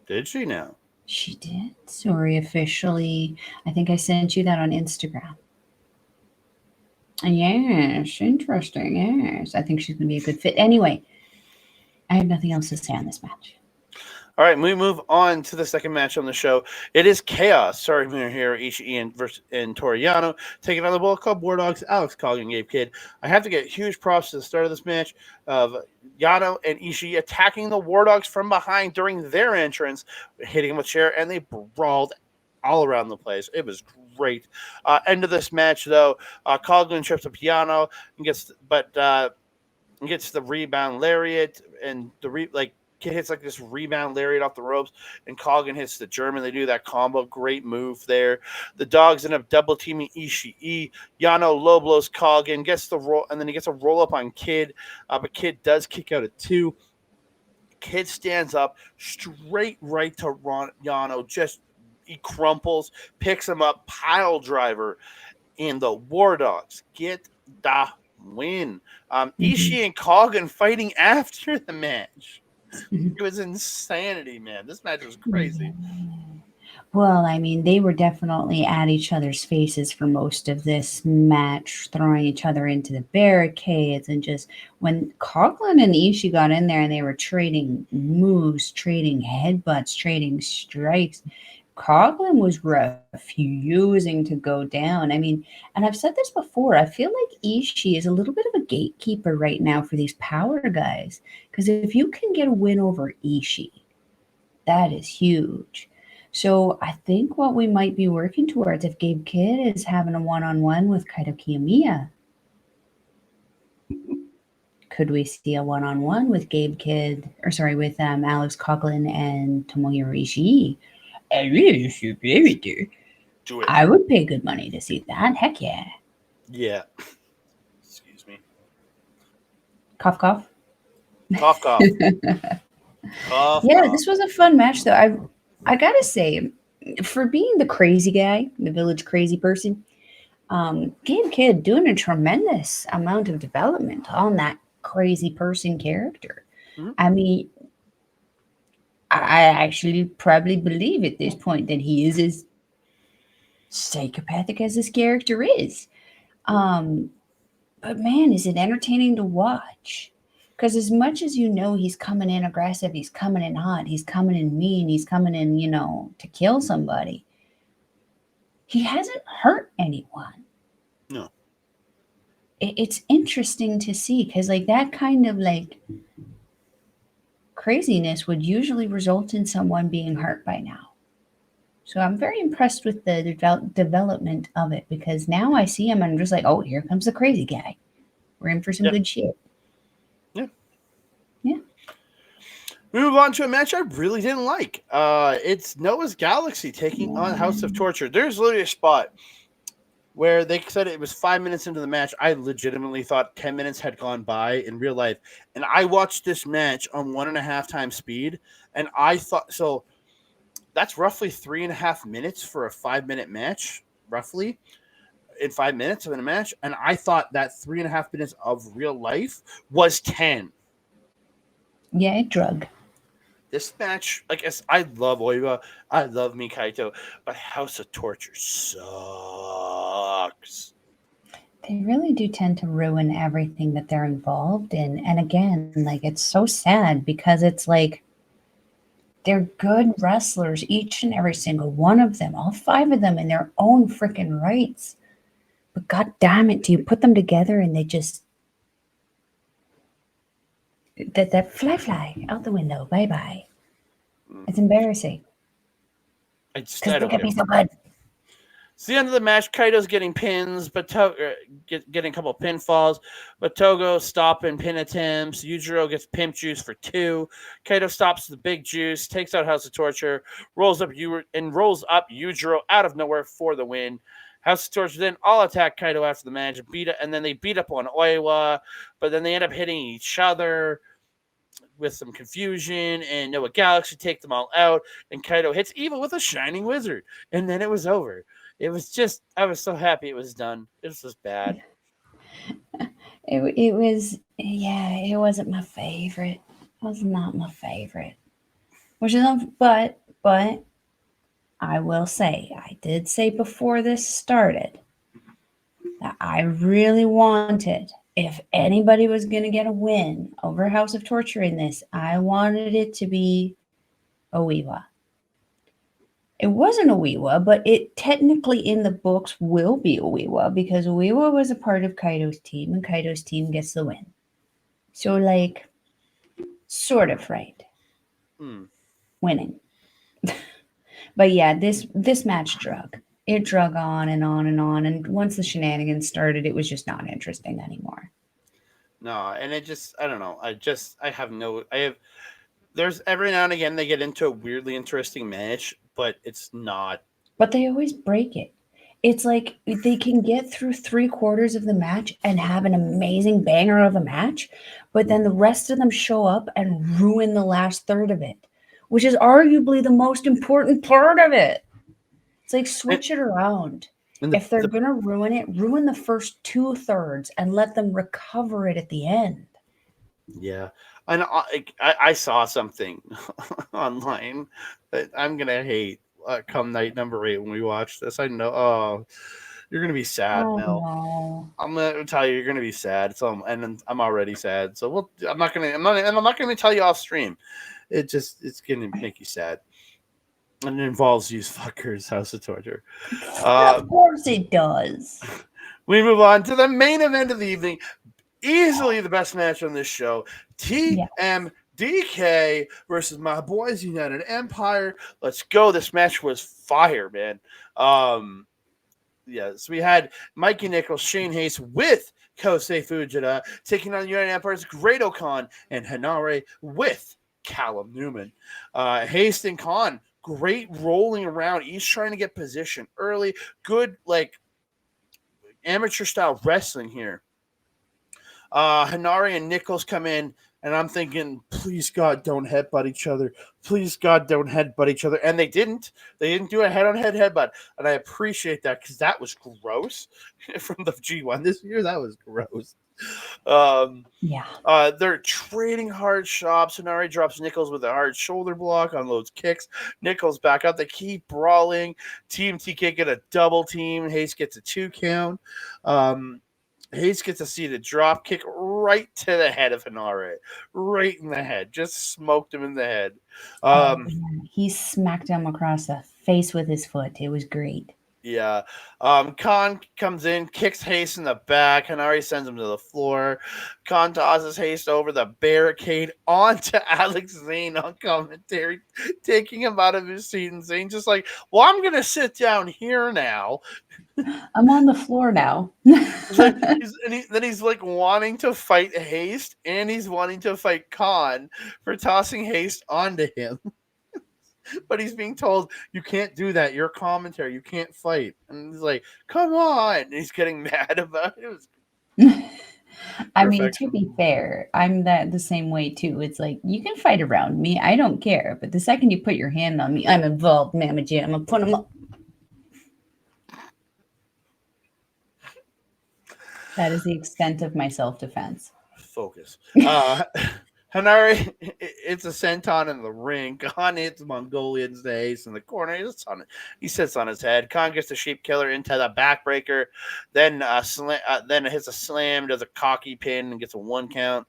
Did she now? She did. Sorry, officially. I think I sent you that on Instagram. Yes, interesting. Yes, I think she's going to be a good fit. Anyway, I have nothing else to say on this match. All right, we move on to the second match on the show. It is Chaos. Sorry, Hero Ishii and Toriano taking on the Bullet Club War Dogs, Alex Coggin and Gabe Kidd. I have to get huge props to the start of this match of Yano and Ishii attacking the War Dogs from behind during their entrance, hitting them with chair, and they brawled all around the place. It was great. End of this match, though, Coughlin trips a piano and gets the rebound lariat, and Kid hits like this rebound lariat off the ropes, and Coggin hits the German. They do that combo. Great move there. The dogs end up double teaming Ishii. Yano low blows Coggin, gets the roll, and then he gets a roll up on Kid. But Kid does kick out at 2. Kid stands up straight right to Yano. Just he crumples, picks him up, pile driver, and the War Dogs get the win. Ishii and Coggin fighting after the match. It was insanity, man. This match was crazy. Well, I mean, they were definitely at each other's faces for most of this match, throwing each other into the barricades, and just when Coughlin and Ishii got in there and they were trading moves, trading headbutts, trading strikes, Coughlin was refusing to go down. I mean, and I've said this before, I feel like Ishii is a little bit of a gatekeeper right now for these power guys. Because if you can get a win over Ishii, that is huge. So I think what we might be working towards if Gabe Kidd is having a one-on-one with Kaito Kiyomiya, could we see a one-on-one with Gabe Kidd, or sorry, with Alex Coughlin and Tomohiro Ishii? I really should be able to. Do it. I would pay good money to see that. Heck yeah. Yeah. Excuse me. Cough, cough. Cough, cough. Cough, Yeah, cough. this was a fun match, though. I gotta say, for being the crazy guy, the village crazy person, Gabe Kidd doing a tremendous amount of development on that crazy person character. Mm-hmm. I mean, I actually probably believe at this point that he is as psychopathic as this character is. Um, but man, is it entertaining to watch? Because as much as you know he's coming in aggressive, he's coming in hot, he's coming in mean, he's coming in, to kill somebody, he hasn't hurt anyone. No. It's interesting to see because, like, that kind of like craziness would usually result in someone being hurt by now. So I'm very impressed with the development of it because now I see him and I'm just like, oh, here comes the crazy guy. We're in for some good shit. Yeah. Yeah. We move on to a match I really didn't like. It's Noah's Galaxy taking on House of Torture. There's literally a spot where they said it was 5 minutes into the match. I legitimately thought 10 minutes had gone by in real life. And I watched this match on 1.5 times speed. And I thought, so that's roughly 3.5 minutes for a 5-minute match, roughly, in 5 minutes of a match. And I thought that 3.5 minutes of real life was 10. Yeah, it drug. This match, I guess, I love Oiwa, I love Mikaito, but House of Torture sucks. They really do tend to ruin everything that they're involved in. And again, like, it's so sad because it's like they're good wrestlers, each and every single one of them, all 5 of them in their own freaking rights. But god damn it, do you put them together and they just that fly out the window, bye bye. It's embarrassing. I Because they don't could get be so good. It's the end of the match. Kaito's getting pins, but getting a couple of pinfalls. But Togo stopping pin attempts. Yujiro gets pimp juice for 2. Kaito stops the big juice, takes out House of Torture, rolls up Yujiro out of nowhere for the win. House of Torture then all attack Kaito after the match, and then they beat up on Oiwa, but then they end up hitting each other with some confusion, and Noah Galaxy take them all out, and Kaito hits Evil with a Shining Wizard, and then it was over. It was just, I was so happy it was done. It was just bad. It was, yeah, it wasn't my favorite. It was not my favorite. Which is, but I will say, I did say before this started that I really wanted, if anybody was going to get a win over House of Torture in this, I wanted it to be oiwa. It wasn't oiwa, but it technically in the books will be oiwa because oiwa was a part of Kaito's team and Kaito's team gets the win. So, like, sort of right. Winning. But yeah, this match drug. It drug on and on and on, and once the shenanigans started, it was just not interesting anymore. No, and it just, I don't know. There's every now and again they get into a weirdly interesting match, but it's not. But they always break it. It's like they can get through 3/4 of the match and have an amazing banger of a match, but then the rest of them show up and ruin the last third of it, which is arguably the most important part of it. It's like switch it around. And If they're gonna ruin it, ruin the first 2/3 and let them recover it at the end. Yeah, and I saw something online that I'm gonna hate come night number 8 when we watch this. I know. Oh, you're gonna be sad, Oh Mel. no. I'm gonna tell you, you're gonna be sad. So, and I'm already sad. So I'm not gonna. I'm not gonna tell you off stream. It's gonna make you sad, and it involves these fuckers, House of Torture. Of course it does. We move on to the main event of the evening. Easily the best match on this show. TMDK versus my boys United Empire. Let's go. This match was fire, man. So we had Mikey Nichols, Shane Hayes with Kosei Fujita taking on United Empire's Great Khan and Hanare with Callum Newman. Hayes and Khan, great rolling around, each trying to get position early. Good, like, amateur style wrestling here. Hanare and Nichols come in, and I'm thinking, please God, don't headbutt each other. Please God, don't headbutt each other. And they didn't. They didn't do a head-on-head headbutt, and I appreciate that because that was gross from the G1 this year. That was gross. They're trading hard shots. Hanare drops Nichols with a hard shoulder block, unloads kicks. Nichols back up. They keep brawling. Team TK get a double team. Hayes gets a 2 count. Hayes gets a seated drop kick right to the head of Hanare. Right in the head. Just smoked him in the head. He smacked him across the face with his foot. It was great. Yeah. Khan comes in, kicks Hayes in the back. Hanare sends him to the floor. Khan tosses Hayes over the barricade onto Alex Zane on commentary, taking him out of his seat, and Zane just like, well, I'm going to sit down here now. I'm on the floor now. He's like wanting to fight Haste, and he's wanting to fight Khan for tossing Haste onto him. But he's being told, you can't do that. You're a commentary. You can't fight. And he's like, come on. And he's getting mad about it. It was I mean, to be fair, I'm the same way too. It's like you can fight around me. I don't care. But the second you put your hand on me, I'm involved, Mama G. I'm gonna put him up. That is the extent of my self-defense. Focus. Hanare, it's a senton in the ring. Khan hits Mongolian's ace in the corner. He sits on his head. Khan gets the sheep killer into the backbreaker. Then hits a slam, does a cocky pin, and gets a 1 count.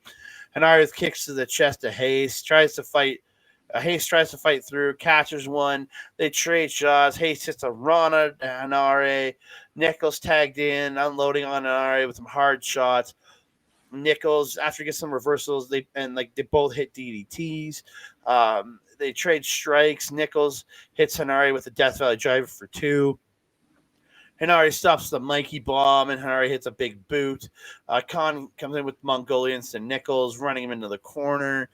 Hanare kicks to the chest of Hayes. Hayes tries to fight through, catches one. They trade shots. Hayes hits a Rana to Hanare. Nichols tagged in, unloading on Hanare with some hard shots. Nichols, after he gets some reversals, they both hit DDTs. They trade strikes. Nichols hits Hanare with a Death Valley Driver for 2. Hinari stops the Mikey bomb, and Hinari hits a big boot. Khan comes in with Mongolians to Nichols, running him into the corner.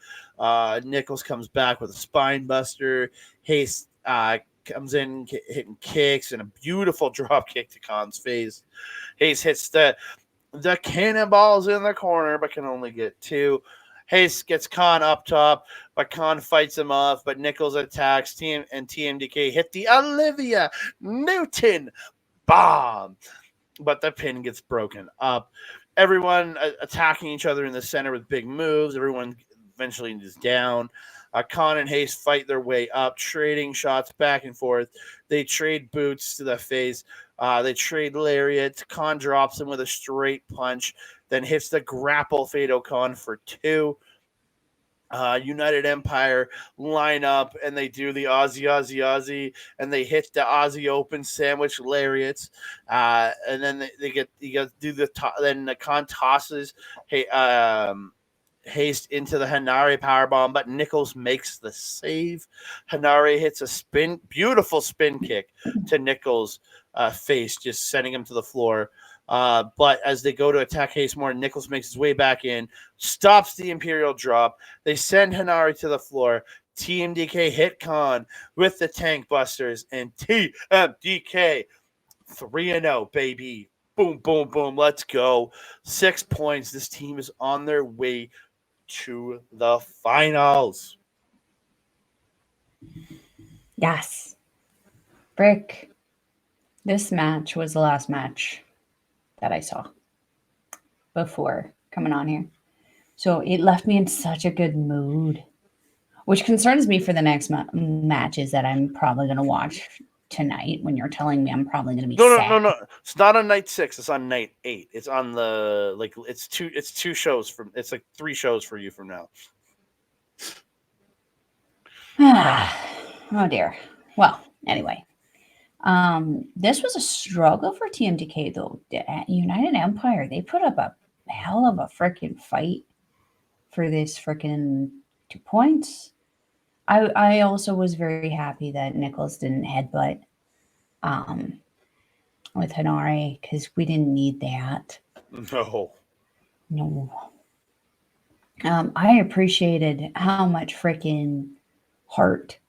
Nichols comes back with a spine buster. Hayes comes in hitting kicks and a beautiful drop kick to Khan's face. Hayes hits the cannonballs in the corner, but can only get two. Hayes gets Khan up top, but Khan fights him off. But Nichols attacks. TMDK hit the Olivia Newton bomb, but the pin gets broken up. Everyone attacking each other in the center with big moves. Everyone eventually is down. Khan and Hayes fight their way up, trading shots back and forth. They trade boots to the face. They trade lariats. Khan drops him with a straight punch, then hits the grapple Fado Khan for two. United Empire line up and they do the Aussie, and they hit the Aussie Open sandwich lariats, and then they do the then the Khan tosses hey Haste into the Hanare powerbomb, but Nichols makes the save. Hanare hits a beautiful spin kick to Nichols' face, just sending him to the floor. But as they go to attack Haste more, Nichols makes his way back in, stops the Imperial drop. They send Hanare to the floor. TMDK hit Khan with the Tank Busters, and TMDK 3-0, baby. Boom, boom, boom. Let's go. 6 points. This team is on their way to the finals. Yes. Brick. This match was the last match that I saw before coming on here. So it left me in such a good mood, which concerns me for the next matches that I'm probably going to watch tonight when you're telling me I'm probably going to be sad. No. It's not on night 6. It's on night 8. It's on the, like, it's two shows from, it's like 3 shows for you from now. Oh dear. Well, anyway. This was a struggle for TMDK though. United Empire, they put up a hell of a freaking fight for this freaking 2 points. I also was very happy that Nichols didn't headbutt with Hanare because we didn't need that. No. I appreciated how much freaking heart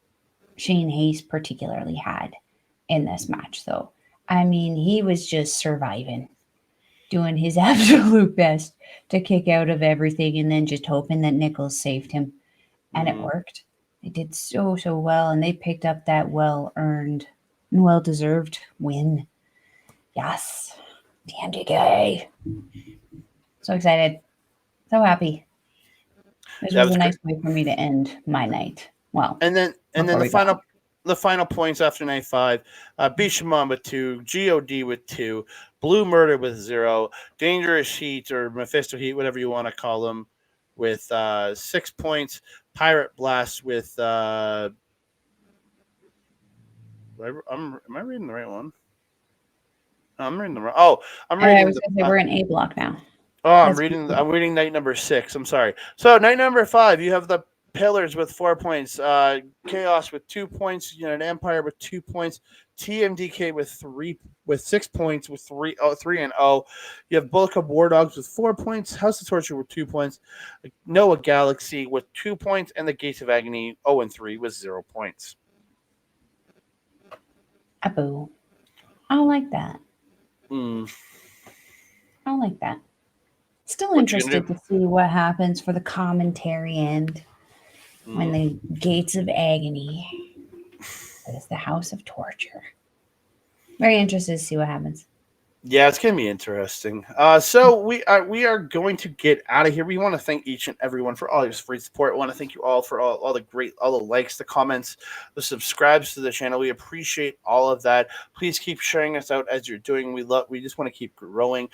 Shane Hayes particularly had in this match, though. I mean, he was just surviving, doing his absolute best to kick out of everything and then just hoping that Nichols saved him. And it worked. They did so well, and they picked up that well-earned and well-deserved win. Yes. TMDK. So excited. So happy. This was a nice way for me to end my night. Well, and then the final points after night 5, Bishamon with 2, God with 2, Blue Murder with 0, Dangerous Heat or Mephisto Heat, whatever you want to call them, with 6 points, Pirate Blast with am I reading the right one? No, I'm reading the wrong. Oh, I'm reading. I was going to say we're in A block now. Oh, I'm reading night number 6. I'm sorry. So night number 5, you have the Pillars with 4 points, Chaos with 2 points, United Empire with 2 points, TMDK with 6 points with 3-0. You have Bullet Club War Dogs with 4 points, House of Torture with 2 points, Noah Galaxy with 2 points, and the Gates of Agony 0-3 with 0 points. Abu. I don't like that. I don't like that. Still interested to see what happens for the commentary end when the Gates of Agony is the House of Torture. Very interested to see what happens. Yeah, it's going to be interesting. So we are going to get out of here. We want to thank each and everyone for all your free support. I want to thank you all for all the likes, the comments, the subscribes to the channel. We appreciate all of that. Please keep sharing us out as you're doing. We just want to keep growing.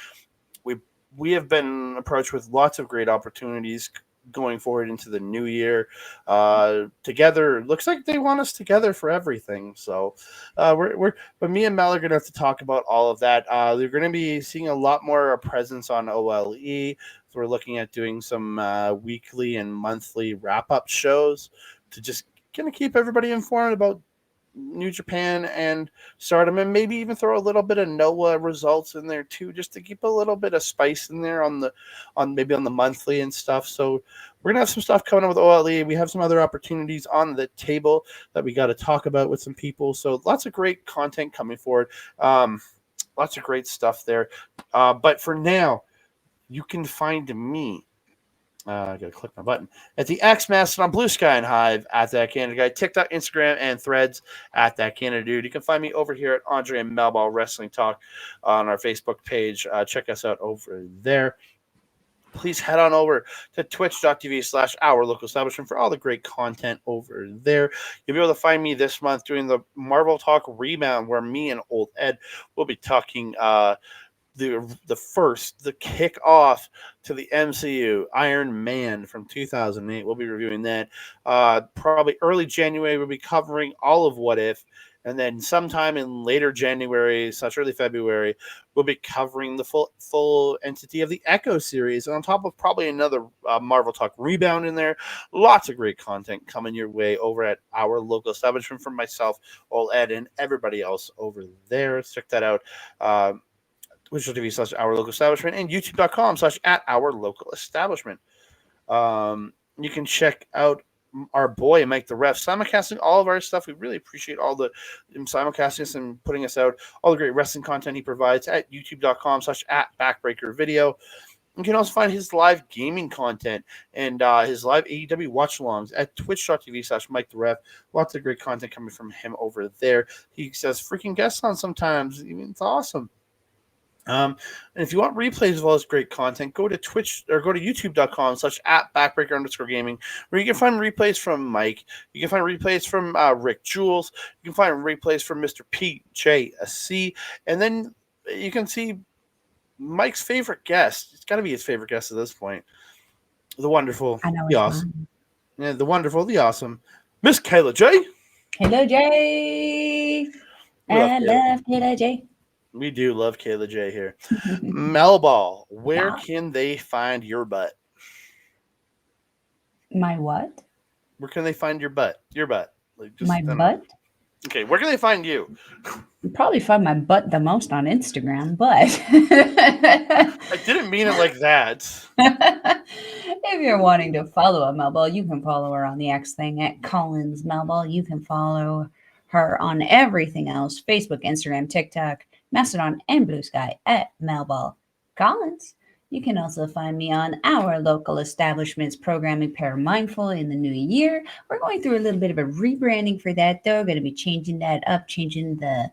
We have been approached with lots of great opportunities going forward into the new year. Together, looks like they want us together for everything. So but me and Mel are gonna have to talk about all of that. They're gonna be seeing a lot more presence on OLE. So we're looking at doing some weekly and monthly wrap-up shows to just kind of keep everybody informed about New Japan and Stardom, and maybe even throw a little bit of Noah results in there too, just to keep a little bit of spice in there on the monthly and stuff. So we're gonna have some stuff coming up with OLE. We have some other opportunities on the table that we got to talk about with some people. So lots of great content coming forward. Lots of great stuff there. But for now, you can find me. I gotta click my button at the X Mastodon, Blue Sky and Hive at that Canada Guy, TikTok, Instagram, and Threads at that Canada Dude. You can find me over here at Andre and Melball Wrestling Talk on our Facebook page. Check us out over there. Please head on over to twitch.tv/our local establishment for all the great content over there. You'll be able to find me this month doing the Marvel Talk Rebound, where me and Old Ed will be talking the kick off to the MCU Iron Man from 2008. We'll be reviewing that. Probably early January, we'll be covering all of What If. And then sometime in later January, early February, we'll be covering the full entity of the Echo series. And on top of probably another Marvel Talk Rebound in there. Lots of great content coming your way over at our local establishment from myself, Old Ed, and everybody else over there. Check that out. Twitch.tv/our local establishment and youtube.com/@our local establishment. You can check out our boy Mike the Ref simulcasting all of our stuff. We really appreciate all the simulcasting and putting us out, all the great wrestling content he provides at youtube.com/@backbreakervideo. You can also find his live gaming content and his live AEW watch alongs at twitch.tv/Mike the Ref. Lots of great content coming from him over there. He says freaking guests on sometimes. It's awesome. And if you want replays of all this great content, go to Twitch or go to youtube.com/@backbreaker_gaming, where you can find replays from Mike. You can find replays from Rick Jules. You can find replays from Mr. PJC. And then you can see Mike's favorite guest. It's got to be his favorite guest at this point. The wonderful, the awesome. Yeah, the wonderful, the awesome, Miss Kayla J. Hello, Jay. I love Kayla J. We do love Kayla J here. Melball, where can they find your butt? My what? Where can they find your butt? Your butt. My butt? Okay, where can they find you? You probably find my butt the most on Instagram, but I didn't mean it like that. If you're wanting to follow a Melball, you can follow her on the X thing at Collins Melball. You can follow her on everything else: Facebook, Instagram, TikTok, Mastodon, and Blue Sky at Melball Collins. You can also find me on our local establishment's programming, Paramindful, in the new year. We're going through a little bit of a rebranding for that, though. Going to be changing that up, changing the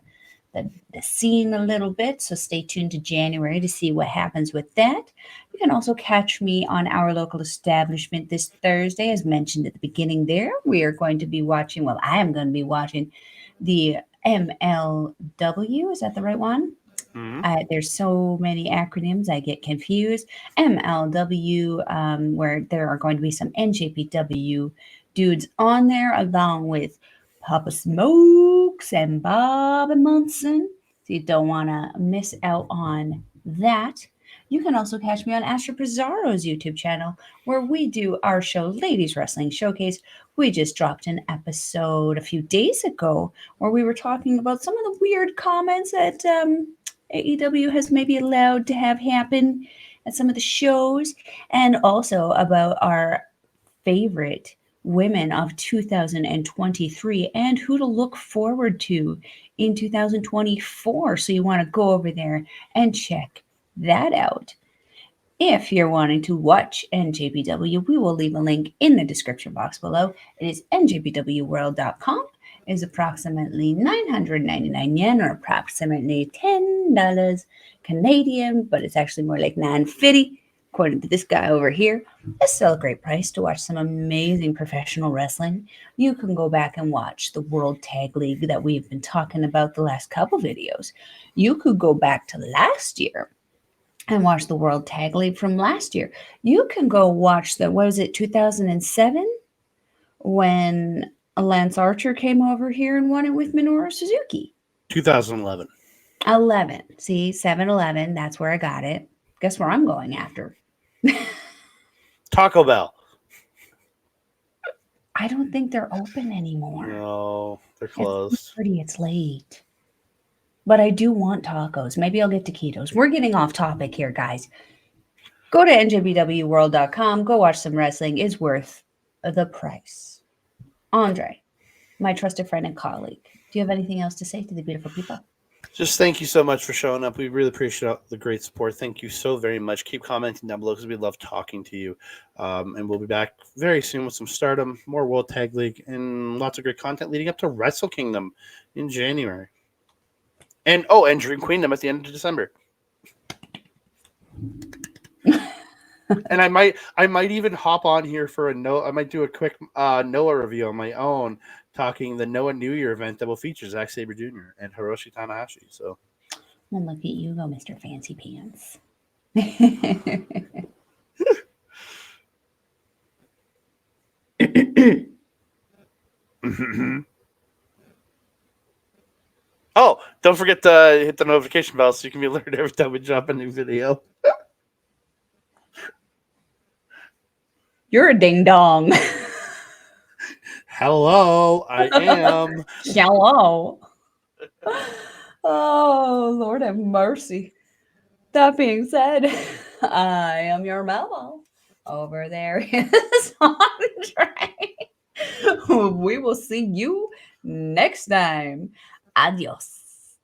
scene a little bit. So stay tuned to January to see what happens with that. You can also catch me on our local establishment this Thursday, as mentioned at the beginning there. We are going to be watching, well, I am going to be watching the MLW. Is that the right one? Mm-hmm. There's so many acronyms, I get confused. MLW, where there are going to be some NJPW dudes on there, along with Papa Smokes and Bob and Munson. So you don't want to miss out on that. You can also catch me on Astro Pizarro's YouTube channel, where we do our show, Ladies Wrestling Showcase. We just dropped an episode a few days ago where we were talking about some of the weird comments that AEW has maybe allowed to have happen at some of the shows, and also about our favorite women of 2023 and who to look forward to in 2024. So you want to go over there and check that out. If you're wanting to watch NJPW, we will leave a link in the description box below. It is njpwworld.com. It is approximately 999 yen, or approximately $10 Canadian, but it's actually more like $9.50 according to this guy over here. It's still a great price to watch some amazing professional wrestling. You can go back and watch the World Tag League that we've been talking about the last couple videos. You could go back to last year and watch the World Tag League from last year. You can go watch 2007, when Lance Archer came over here and won it with Minoru Suzuki. 2011. 11. See, 7-11. That's where I got it. Guess where I'm going after? Taco Bell. I don't think they're open ananymore. No. They're It's closed. 3:30, it's late. But I do want tacos. Maybe I'll get taquitos. We're getting off topic here, guys. Go to njpwworld.com. Go watch some wrestling. It's worth the price. Andre, my trusted friend and colleague, do you have anything else to say to the beautiful people? Just thank you so much for showing up. We really appreciate the great support. Thank you so very much. Keep commenting down below because we love talking to you. And we'll be back very soon with some Stardom, more World Tag League, and lots of great content leading up to Wrestle Kingdom in January. And Dream Queendom at the end of December. And I might even hop on here for a Noah. I might do a quick Noah review on my own, talking the Noah New Year event that will feature Zack Sabre Jr. and Hiroshi Tanahashi. So, Well, look at you go, Mr. Fancy Pants. oh, don't forget to hit the notification bell so you can be alerted every time we drop a new video. You're a ding dong. Hello, I am. Hello. Oh, Lord have mercy. That being said, I am your Mellow. Over there is Andre. We will see you next time. Adios.